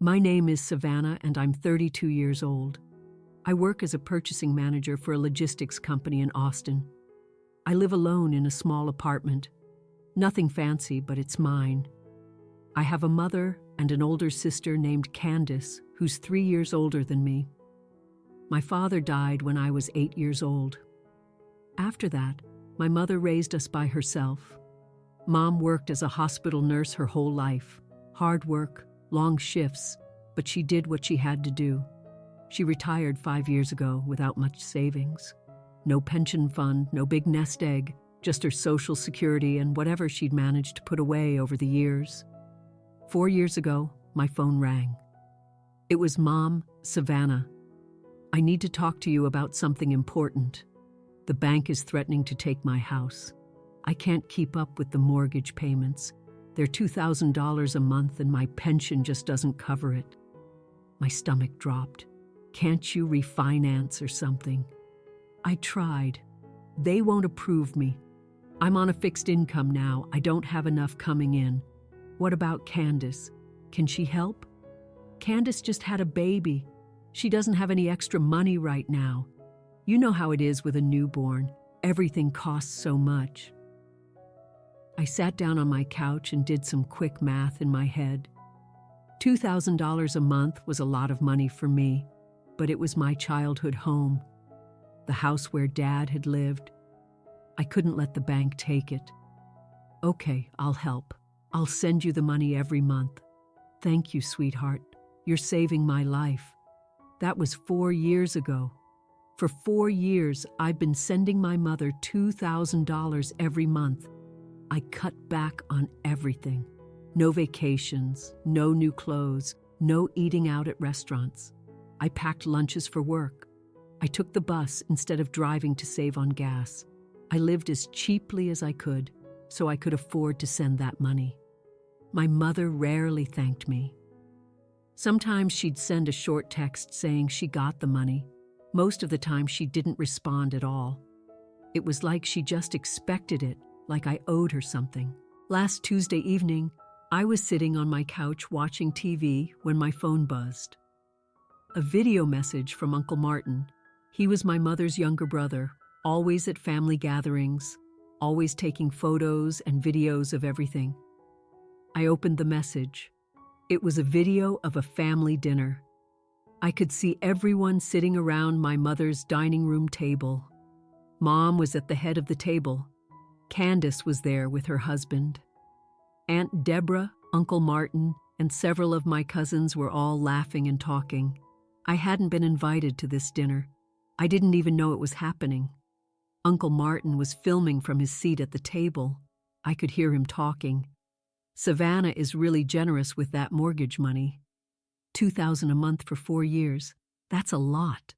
My name is Savannah and I'm 32 years old. I work as a purchasing manager for a logistics company in Austin. I live alone in a small apartment. Nothing fancy, but it's mine. I have a mother and an older sister named Candace, who's 3 years older than me. My father died when I was 8 years old. After that, my mother raised us by herself. Mom worked as a hospital nurse her whole life. Hard work, long shifts, but she did what she had to do. She retired 5 years ago without much savings. No pension fund, no big nest egg, just her Social Security and whatever she'd managed to put away over the years. 4 years ago, my phone rang. It was Mom, Savannah. I need to talk to you about something important. The bank is threatening to take my house. I can't keep up with the mortgage payments. They're $2,000 a month and my pension just doesn't cover it. My stomach dropped. Can't you refinance or something? I tried. They won't approve me. I'm on a fixed income now. I don't have enough coming in. What about Candace? Can she help? Candace just had a baby. She doesn't have any extra money right now. You know how it is with a newborn. Everything costs so much. I sat down on my couch and did some quick math in my head. $2,000 a month was a lot of money for me, but it was my childhood home, the house where Dad had lived. I couldn't let the bank take it. Okay, I'll help. I'll send you the money every month. Thank you, sweetheart. You're saving my life. That was 4 years ago. For 4 years, I've been sending my mother $2,000 every month. I cut back on everything. No vacations, no new clothes, no eating out at restaurants. I packed lunches for work. I took the bus instead of driving to save on gas. I lived as cheaply as I could, so I could afford to send that money. My mother rarely thanked me. Sometimes she'd send a short text saying she got the money. Most of the time she didn't respond at all. It was like she just expected it, like I owed her something. Last Tuesday evening, I was sitting on my couch watching TV when my phone buzzed. A video message from Uncle Martin. He was my mother's younger brother, always at family gatherings, always taking photos and videos of everything. I opened the message. It was a video of a family dinner. I could see everyone sitting around my mother's dining room table. Mom was at the head of the table. Candace was there with her husband. Aunt Deborah, Uncle Martin, and several of my cousins were all laughing and talking. I hadn't been invited to this dinner. I didn't even know it was happening. Uncle Martin was filming from his seat at the table. I could hear him talking. Savannah is really generous with that mortgage money. $2,000 a month for 4 years. That's a lot.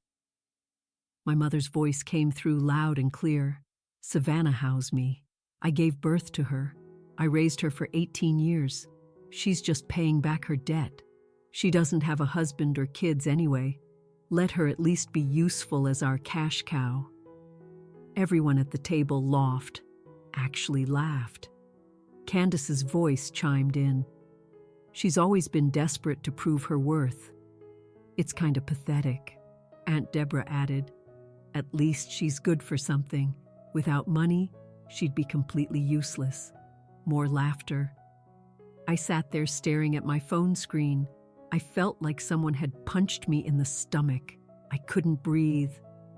My mother's voice came through loud and clear. Savannah housed me. I gave birth to her. I raised her for 18 years. She's just paying back her debt. She doesn't have a husband or kids anyway. Let her at least be useful as our cash cow. Everyone at the table laughed, actually laughed. Candace's voice chimed in. She's always been desperate to prove her worth. It's kind of pathetic, Aunt Deborah added. At least she's good for something. Without money, she'd be completely useless. More laughter. I sat there staring at my phone screen. I felt like someone had punched me in the stomach. I couldn't breathe.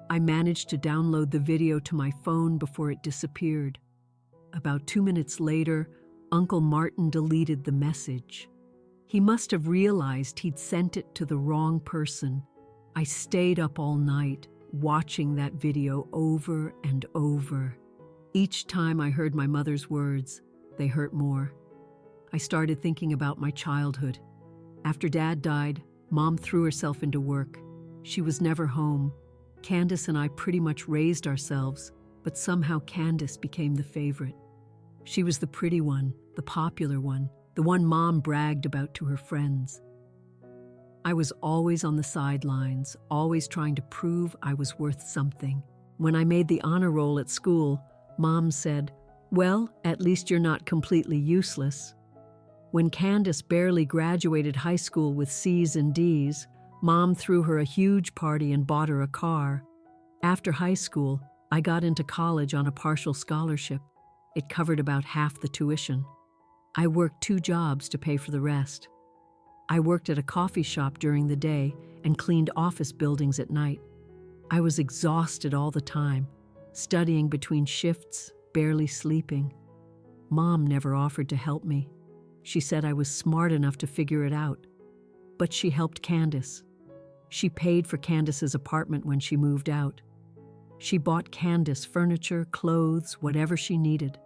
I managed to download the video to my phone before it disappeared. About 2 minutes later, Uncle Martin deleted the message. He must have realized he'd sent it to the wrong person. I stayed up all night, watching that video over and over. Each time I heard my mother's words, they hurt more. I started thinking about my childhood. After Dad died, Mom threw herself into work. She was never home. Candace and I pretty much raised ourselves, but somehow Candace became the favorite. She was the pretty one, the popular one, the one Mom bragged about to her friends. I was always on the sidelines, always trying to prove I was worth something. When I made the honor roll at school, Mom said, "Well, at least you're not completely useless." When Candace barely graduated high school with C's and D's, Mom threw her a huge party and bought her a car. After high school, I got into college on a partial scholarship. It covered about half the tuition. I worked 2 jobs to pay for the rest. I worked at a coffee shop during the day and cleaned office buildings at night. I was exhausted all the time, studying between shifts, barely sleeping. Mom never offered to help me. She said I was smart enough to figure it out. But she helped Candace. She paid for Candace's apartment when she moved out. She bought Candace furniture, clothes, whatever she needed.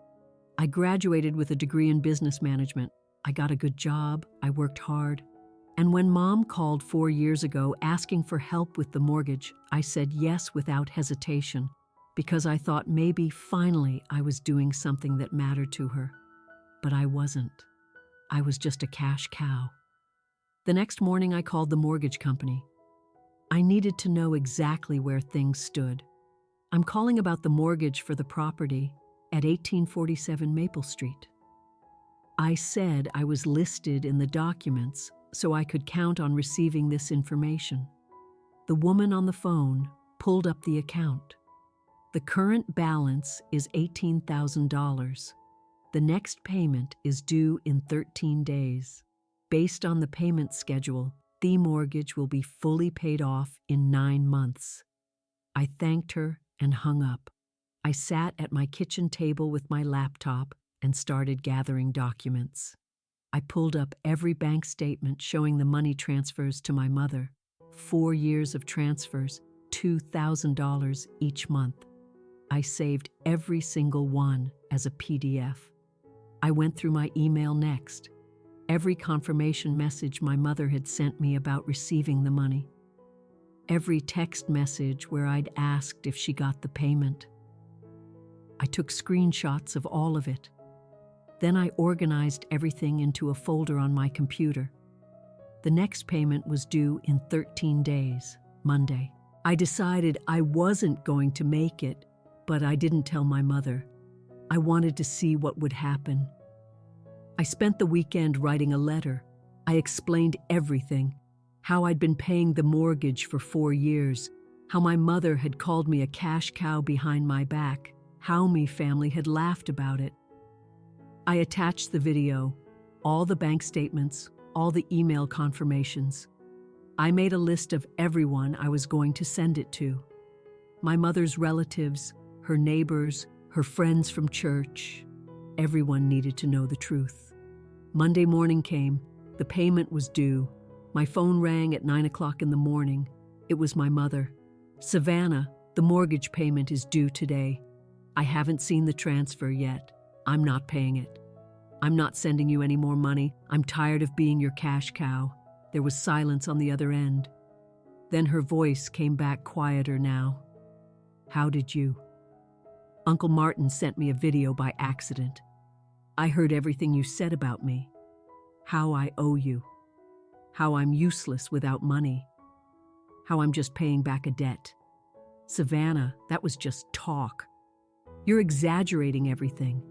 I graduated with a degree in business management. I got a good job, I worked hard. And when Mom called 4 years ago asking for help with the mortgage, I said yes without hesitation, because I thought maybe finally I was doing something that mattered to her. But I wasn't. I was just a cash cow. The next morning I called the mortgage company. I needed to know exactly where things stood. I'm calling about the mortgage for the property at 1847 Maple Street. I said I was listed in the documents so I could count on receiving this information. The woman on the phone pulled up the account. The current balance is $18,000. The next payment is due in 13 days. Based on the payment schedule, the mortgage will be fully paid off in 9 months. I thanked her and hung up. I sat at my kitchen table with my laptop and started gathering documents. I pulled up every bank statement showing the money transfers to my mother. 4 years of transfers, $2,000 each month. I saved every single one as a PDF. I went through my email next. Every confirmation message my mother had sent me about receiving the money. Every text message where I'd asked if she got the payment. I took screenshots of all of it. Then I organized everything into a folder on my computer. The next payment was due in 13 days, Monday. I decided I wasn't going to make it, but I didn't tell my mother. I wanted to see what would happen. I spent the weekend writing a letter. I explained everything. How I'd been paying the mortgage for 4 years. How my mother had called me a cash cow behind my back. How my family had laughed about it. I attached the video, all the bank statements, all the email confirmations. I made a list of everyone I was going to send it to. My mother's relatives, her neighbors, her friends from church. Everyone needed to know the truth. Monday morning came. The payment was due. My phone rang at 9 o'clock in the morning. It was my mother. Savannah, the mortgage payment is due today. I haven't seen the transfer yet. I'm not paying it. I'm not sending you any more money. I'm tired of being your cash cow. There was silence on the other end. Then her voice came back quieter now. How did you? Uncle Martin sent me a video by accident. I heard everything you said about me. How I owe you. How I'm useless without money. How I'm just paying back a debt. Savannah, that was just talk. You're exaggerating everything.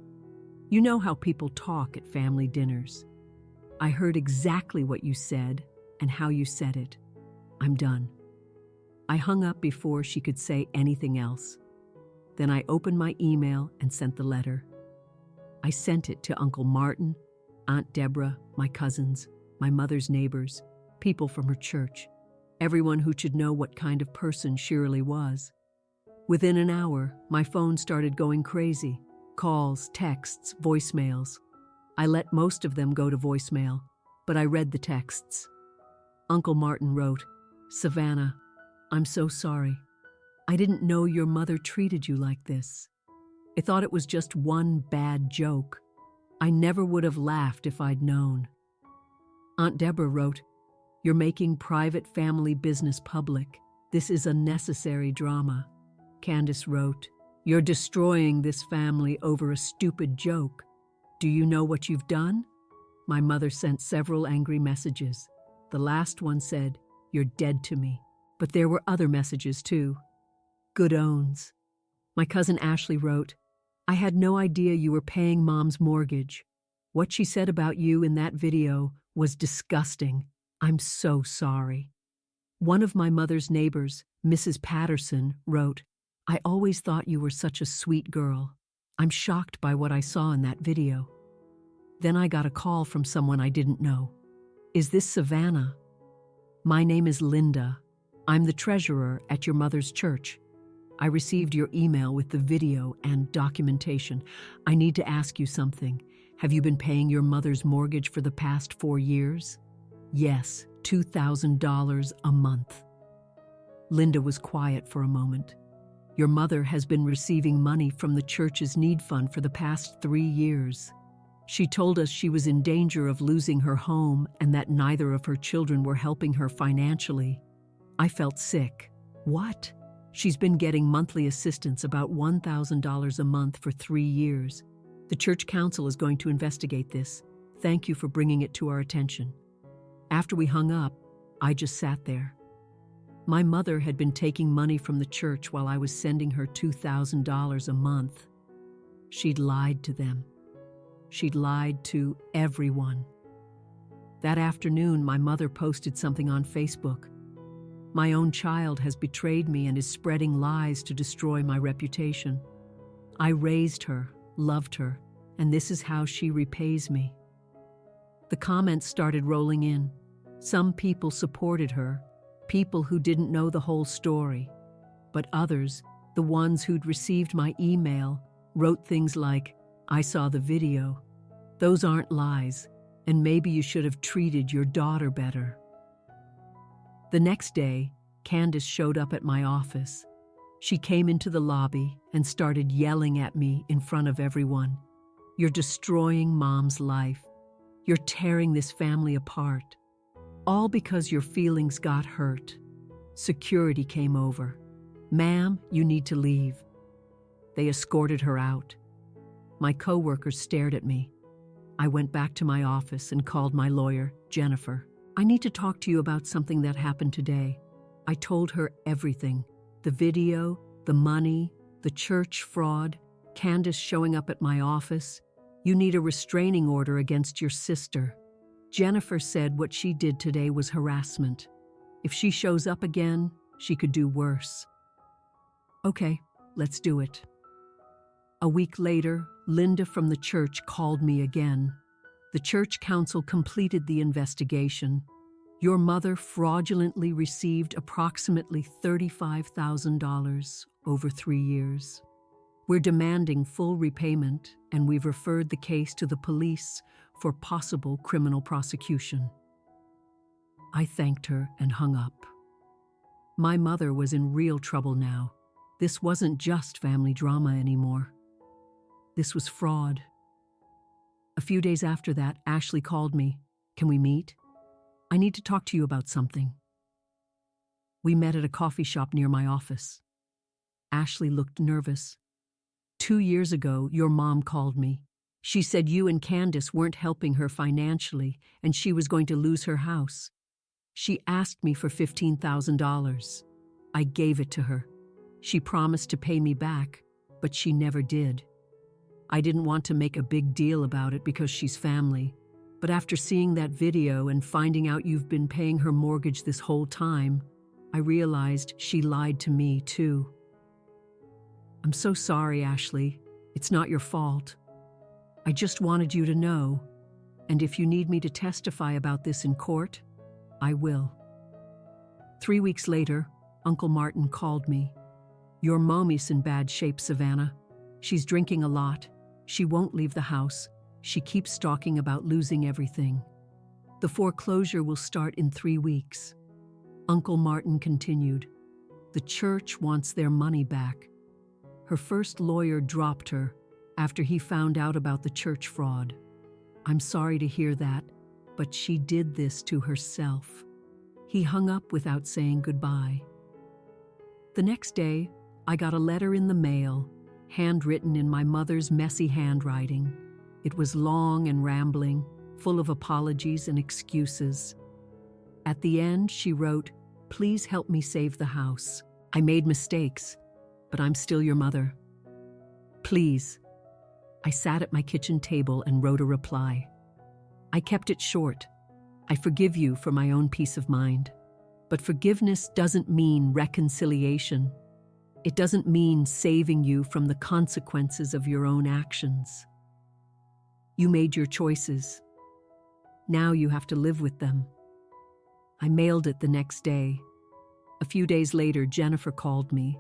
You know how people talk at family dinners. I heard exactly what you said and how you said it. I'm done. I hung up before she could say anything else. Then I opened my email and sent the letter. I sent it to Uncle Martin, Aunt Deborah, my cousins, my mother's neighbors, people from her church, everyone who should know what kind of person Shirley was. Within an hour, my phone started going crazy. Calls, texts, voicemails. I let most of them go to voicemail, but I read the texts. Uncle Martin wrote, Savannah, I'm so sorry. I didn't know your mother treated you like this. I thought it was just one bad joke. I never would have laughed if I'd known. Aunt Deborah wrote, You're making private family business public. This is unnecessary drama. Candace wrote, You're destroying this family over a stupid joke. Do you know what you've done? My mother sent several angry messages. The last one said, You're dead to me. But there were other messages too. Good owns. My cousin Ashley wrote, I had no idea you were paying Mom's mortgage. What she said about you in that video was disgusting. I'm so sorry. One of my mother's neighbors, Mrs. Patterson, wrote, I always thought you were such a sweet girl. I'm shocked by what I saw in that video. Then I got a call from someone I didn't know. Is this Savannah? My name is Linda. I'm the treasurer at your mother's church. I received your email with the video and documentation. I need to ask you something. Have you been paying your mother's mortgage for the past 4 years? Yes, $2,000 a month. Linda was quiet for a moment. Your mother has been receiving money from the church's need fund for the past 3 years. She told us she was in danger of losing her home and that neither of her children were helping her financially. I felt sick. What? She's been getting monthly assistance, about $1,000 a month for 3 years. The church council is going to investigate this. Thank you for bringing it to our attention. After we hung up, I just sat there. My mother had been taking money from the church while I was sending her $2,000 a month. She'd lied to them. She'd lied to everyone. That afternoon, my mother posted something on Facebook. My own child has betrayed me and is spreading lies to destroy my reputation. I raised her, loved her, and this is how she repays me. The comments started rolling in. Some people supported her, people who didn't know the whole story. But others, the ones who'd received my email, wrote things like, I saw the video. Those aren't lies, and maybe you should have treated your daughter better. The next day, Candace showed up at my office. She came into the lobby and started yelling at me in front of everyone. You're destroying Mom's life. You're tearing this family apart. All because your feelings got hurt. Security came over. Ma'am, you need to leave. They escorted her out. My coworkers stared at me. I went back to my office and called my lawyer, Jennifer. I need to talk to you about something that happened today. I told her everything. The video, the money, the church fraud, Candace showing up at my office. You need a restraining order against your sister. Jennifer said what she did today was harassment. If she shows up again, she could do worse. Okay, let's do it. A week later, Linda from the church called me again. The church council completed the investigation. Your mother fraudulently received approximately $35,000 over 3 years. We're demanding full repayment, and we've referred the case to the police for possible criminal prosecution. I thanked her and hung up. My mother was in real trouble now. This wasn't just family drama anymore. This was fraud. A few days after that, Ashley called me. Can we meet? I need to talk to you about something. We met at a coffee shop near my office. Ashley looked nervous. 2 years ago, your mom called me. She said you and Candace weren't helping her financially and she was going to lose her house. She asked me for $15,000. I gave it to her. She promised to pay me back, but she never did. I didn't want to make a big deal about it because she's family, but after seeing that video and finding out you've been paying her mortgage this whole time, I realized she lied to me too. I'm so sorry, Ashley. It's not your fault. I just wanted you to know, and if you need me to testify about this in court, I will. 3 weeks later, Uncle Martin called me. Your mommy's in bad shape, Savannah. She's drinking a lot. She won't leave the house. She keeps talking about losing everything. The foreclosure will start in 3 weeks. Uncle Martin continued. The church wants their money back. Her first lawyer dropped her after he found out about the church fraud. I'm sorry to hear that, but she did this to herself. He hung up without saying goodbye. The next day, I got a letter in the mail, handwritten in my mother's messy handwriting. It was long and rambling, full of apologies and excuses. At the end, she wrote, "Please help me save the house. I made mistakes, but I'm still your mother. Please." I sat at my kitchen table and wrote a reply. I kept it short. I forgive you for my own peace of mind. But forgiveness doesn't mean reconciliation. It doesn't mean saving you from the consequences of your own actions. You made your choices. Now you have to live with them. I mailed it the next day. A few days later, Jennifer called me.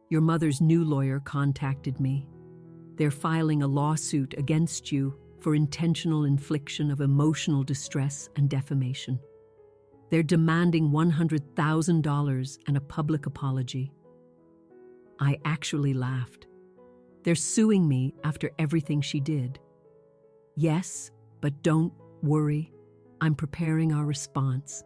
Your mother's new lawyer contacted me. They're filing a lawsuit against you for intentional infliction of emotional distress and defamation. They're demanding $100,000 and a public apology. I actually laughed. They're suing me after everything she did. Yes, but don't worry. I'm preparing our response.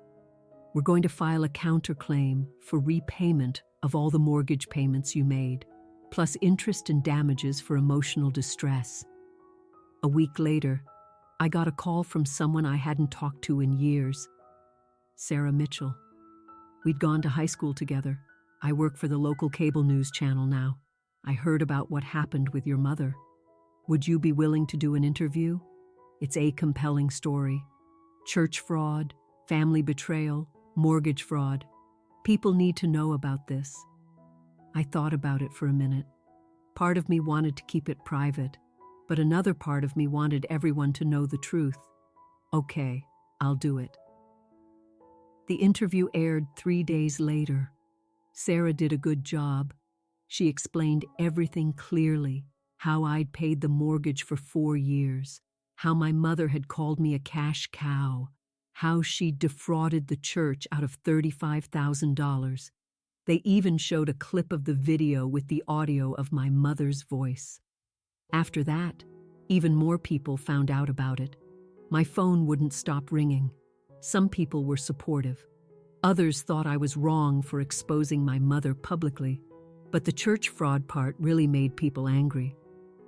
We're going to file a counterclaim for repayment of all the mortgage payments you made, plus interest and damages for emotional distress. A week later, I got a call from someone I hadn't talked to in years. Sarah Mitchell. We'd gone to high school together. I work for the local cable news channel now. I heard about what happened with your mother. Would you be willing to do an interview? It's a compelling story. Church fraud, family betrayal, mortgage fraud. People need to know about this. I thought about it for a minute. Part of me wanted to keep it private, but another part of me wanted everyone to know the truth. Okay, I'll do it. The interview aired 3 days later. Sarah did a good job. She explained everything clearly, how I'd paid the mortgage for 4 years, how my mother had called me a cash cow, how she'd defrauded the church out of $35,000. They even showed a clip of the video with the audio of my mother's voice. After that, even more people found out about it. My phone wouldn't stop ringing. Some people were supportive. Others thought I was wrong for exposing my mother publicly. But the church fraud part really made people angry.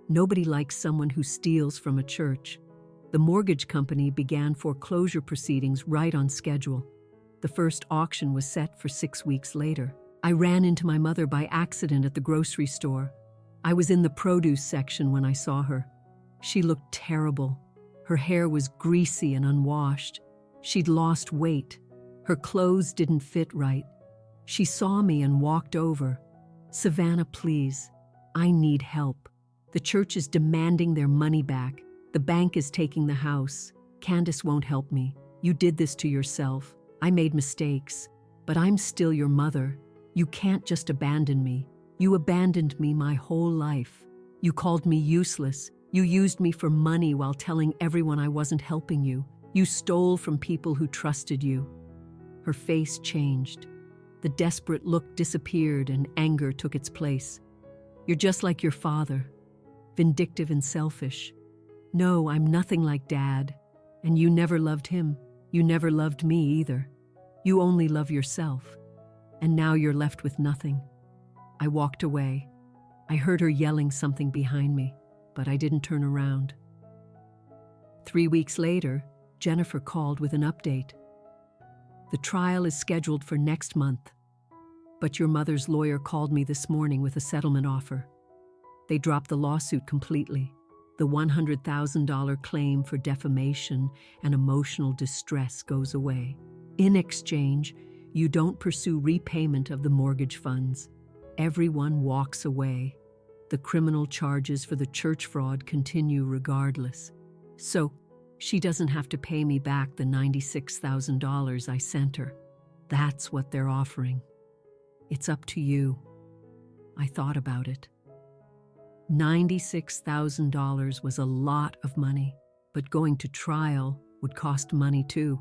Nobody likes someone who steals from a church. The mortgage company began foreclosure proceedings right on schedule. The first auction was set for 6 weeks later. I ran into my mother by accident at the grocery store. I was in the produce section when I saw her. She looked terrible. Her hair was greasy and unwashed. She'd lost weight. Her clothes didn't fit right. She saw me and walked over. "Savannah, please. I need help. The church is demanding their money back. The bank is taking the house. Candace won't help me. You did this to yourself. I made mistakes. But I'm still your mother. You can't just abandon me. You abandoned me my whole life. You called me useless. You used me for money while telling everyone I wasn't helping you. You stole from people who trusted you." Her face changed. The desperate look disappeared and anger took its place. "You're just like your father, vindictive and selfish. No, I'm nothing like Dad. And you never loved him. You never loved me either. You only love yourself. And now you're left with nothing." I walked away. I heard her yelling something behind me, but I didn't turn around. 3 weeks later, Jennifer called with an update. "The trial is scheduled for next month. But your mother's lawyer called me this morning with a settlement offer. They dropped the lawsuit completely. The $100,000 claim for defamation and emotional distress goes away. In exchange, you don't pursue repayment of the mortgage funds. Everyone walks away. The criminal charges for the church fraud continue regardless. So, she doesn't have to pay me back the $96,000 I sent her. That's what they're offering. It's up to you." I thought about it. $96,000 was a lot of money, but going to trial would cost money too.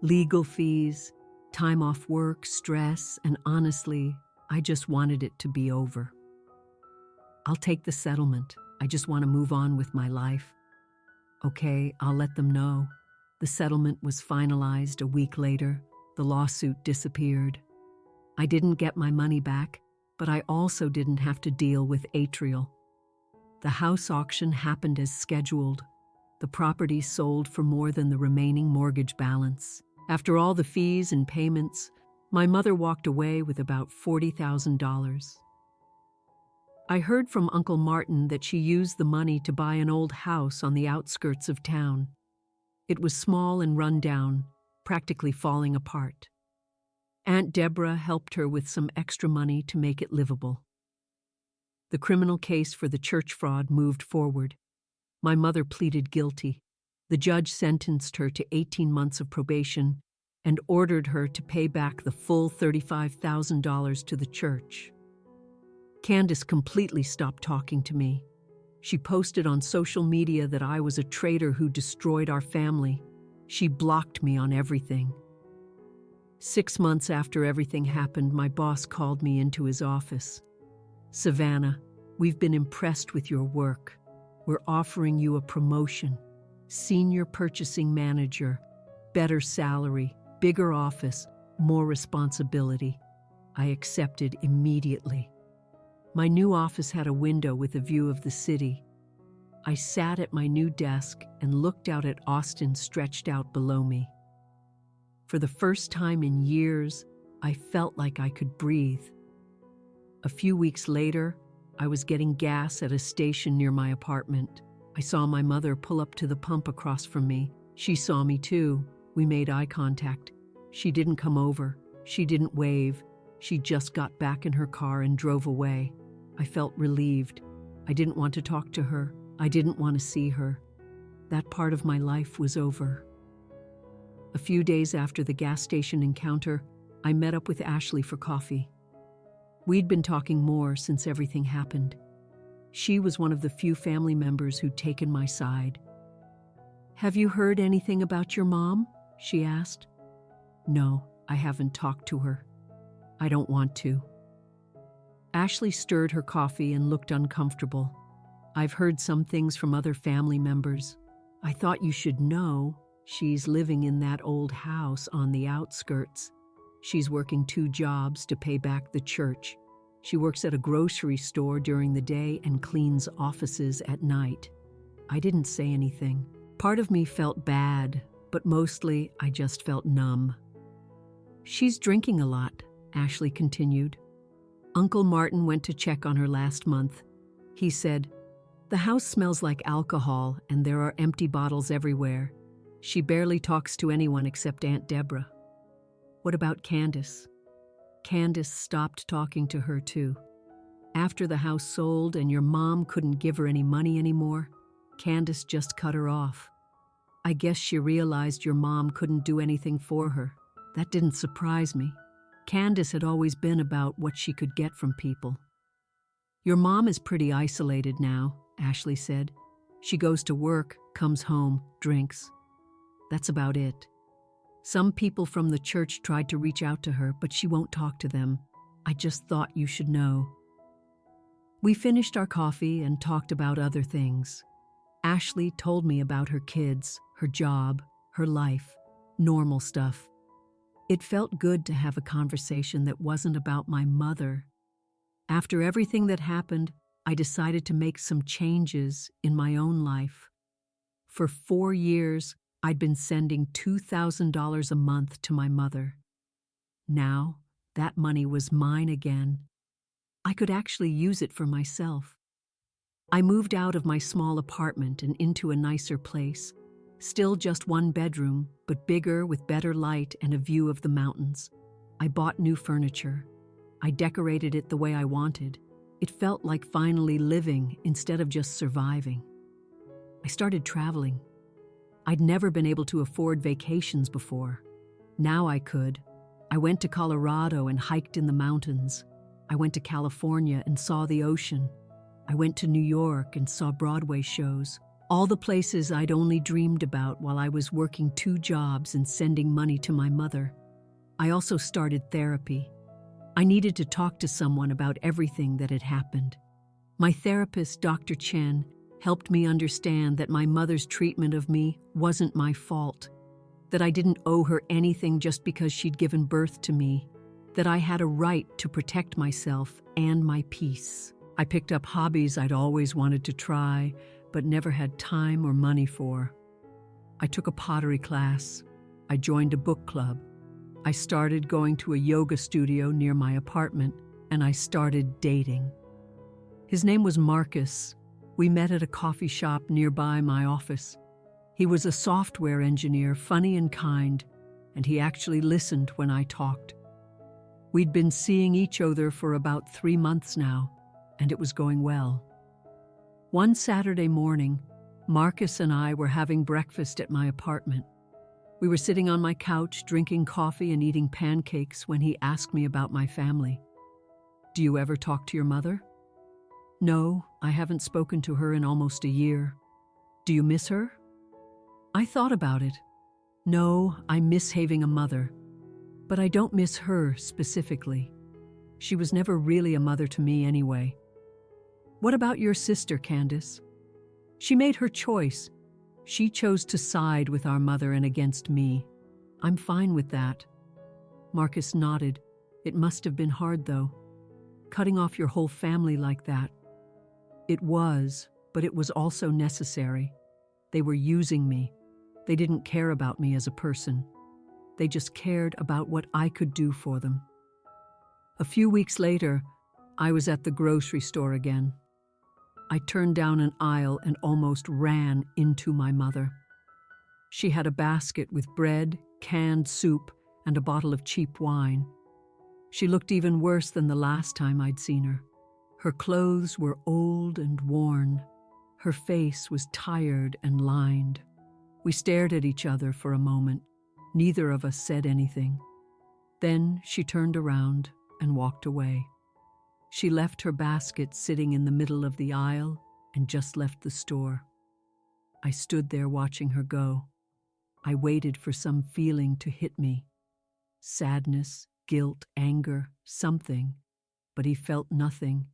Legal fees, time off work, stress, and honestly, I just wanted it to be over. "I'll take the settlement. I just want to move on with my life." "Okay, I'll let them know." The settlement was finalized a week later. The lawsuit disappeared. I didn't get my money back, but I also didn't have to deal with Atrial. The house auction happened as scheduled. The property sold for more than the remaining mortgage balance. After all the fees and payments, my mother walked away with about $40,000. I heard from Uncle Martin that she used the money to buy an old house on the outskirts of town. It was small and run down, practically falling apart. Aunt Deborah helped her with some extra money to make it livable. The criminal case for the church fraud moved forward. My mother pleaded guilty. The judge sentenced her to 18 months of probation and ordered her to pay back the full $35,000 to the church. Candace completely stopped talking to me. She posted on social media that I was a traitor who destroyed our family. She blocked me on everything. 6 months after everything happened, my boss called me into his office. "Savannah, we've been impressed with your work. We're offering you a promotion. Senior purchasing manager, better salary, bigger office, more responsibility." I accepted immediately. My new office had a window with a view of the city. I sat at my new desk and looked out at Austin stretched out below me. For the first time in years, I felt like I could breathe. A few weeks later, I was getting gas at a station near my apartment. I saw my mother pull up to the pump across from me. She saw me too. We made eye contact. She didn't come over. She didn't wave. She just got back in her car and drove away. I felt relieved. I didn't want to talk to her. I didn't want to see her. That part of my life was over. A few days after the gas station encounter, I met up with Ashley for coffee. We'd been talking more since everything happened. She was one of the few family members who'd taken my side. "Have you heard anything about your mom?" she asked. "No, I haven't talked to her. I don't want to." Ashley stirred her coffee and looked uncomfortable. "I've heard some things from other family members. I thought you should know. She's living in that old house on the outskirts. She's working 2 jobs to pay back the church. She works at a grocery store during the day and cleans offices at night." I didn't say anything. Part of me felt bad, but mostly I just felt numb. "She's drinking a lot," Ashley continued. "Uncle Martin went to check on her last month. He said, 'The house smells like alcohol and there are empty bottles everywhere. She barely talks to anyone except Aunt Deborah.'" "What about Candace?" "Candace stopped talking to her too. After the house sold and your mom couldn't give her any money anymore, Candace just cut her off. I guess she realized your mom couldn't do anything for her. That didn't surprise me. Candace had always been about what she could get from people." "Your mom is pretty isolated now," Ashley said. "She goes to work, comes home, drinks. That's about it. Some people from the church tried to reach out to her, but she won't talk to them. I just thought you should know." We finished our coffee and talked about other things. Ashley told me about her kids, her job, her life, normal stuff. It felt good to have a conversation that wasn't about my mother. After everything that happened, I decided to make some changes in my own life. For 4 years, I'd been sending $2,000 a month to my mother. Now, that money was mine again. I could actually use it for myself. I moved out of my small apartment and into a nicer place. Still just 1 bedroom, but bigger with better light and a view of the mountains. I bought new furniture. I decorated it the way I wanted. It felt like finally living instead of just surviving. I started traveling. I'd never been able to afford vacations before. Now I could. I went to Colorado and hiked in the mountains. I went to California and saw the ocean. I went to New York and saw Broadway shows. All the places I'd only dreamed about while I was working 2 jobs and sending money to my mother. I also started therapy. I needed to talk to someone about everything that had happened. My therapist, Dr. Chen, helped me understand that my mother's treatment of me wasn't my fault, that I didn't owe her anything just because she'd given birth to me, that I had a right to protect myself and my peace. I picked up hobbies I'd always wanted to try, but never had time or money for. I took a pottery class. I joined a book club. I started going to a yoga studio near my apartment, and I started dating. His name was Marcus. We met at a coffee shop nearby my office. He was a software engineer, funny and kind, and he actually listened when I talked. We'd been seeing each other for about 3 months now, and it was going well. One Saturday morning, Marcus and I were having breakfast at my apartment. We were sitting on my couch, drinking coffee and eating pancakes when he asked me about my family. "Do you ever talk to your mother?" "No, I haven't spoken to her in almost a year." "Do you miss her?" I thought about it. No, I miss having a mother, but I don't miss her specifically. She was never really a mother to me anyway. "What about your sister, Candace?" "She made her choice. She chose to side with our mother and against me. I'm fine with that." Marcus nodded. "It must have been hard, though, cutting off your whole family like that." "It was, but it was also necessary. They were using me. They didn't care about me as a person. They just cared about what I could do for them." A few weeks later, I was at the grocery store again. I turned down an aisle and almost ran into my mother. She had a basket with bread, canned soup, and a bottle of cheap wine. She looked even worse than the last time I'd seen her. Her clothes were old and worn. Her face was tired and lined. We stared at each other for a moment. Neither of us said anything. Then she turned around and walked away. She left her basket sitting in the middle of the aisle and just left the store. I stood there watching her go. I waited for some feeling to hit me. Sadness, guilt, anger, something. But he felt nothing,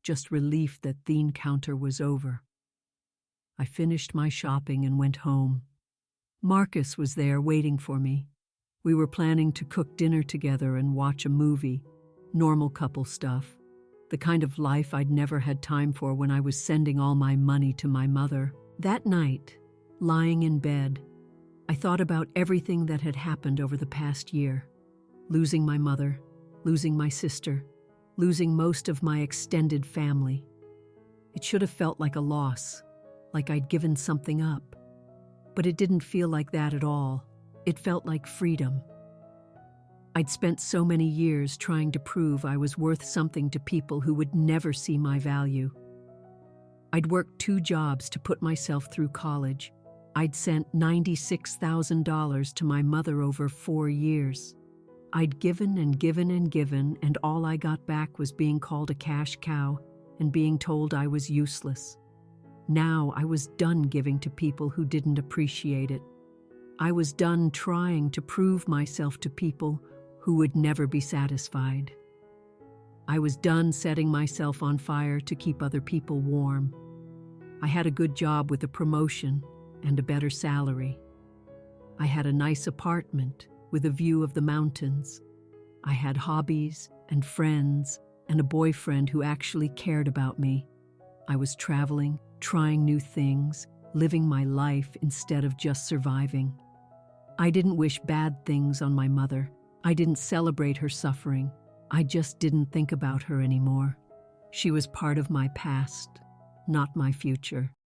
just relief that the encounter was over. I finished my shopping and went home. Marcus was there waiting for me. We were planning to cook dinner together and watch a movie. Normal couple stuff. The kind of life I'd never had time for when I was sending all my money to my mother. That night, lying in bed, I thought about everything that had happened over the past year. Losing my mother, losing my sister, losing most of my extended family. It should have felt like a loss, like I'd given something up. But it didn't feel like that at all. It felt like freedom. I'd spent so many years trying to prove I was worth something to people who would never see my value. I'd worked 2 jobs to put myself through college. I'd sent $96,000 to my mother over 4 years. I'd given and given and given, and all I got back was being called a cash cow and being told I was useless. Now I was done giving to people who didn't appreciate it. I was done trying to prove myself to people who would never be satisfied. I was done setting myself on fire to keep other people warm. I had a good job with a promotion and a better salary. I had a nice apartment with a view of the mountains. I had hobbies and friends and a boyfriend who actually cared about me. I was traveling, trying new things, living my life instead of just surviving. I didn't wish bad things on my mother. I didn't celebrate her suffering. I just didn't think about her anymore. She was part of my past, not my future.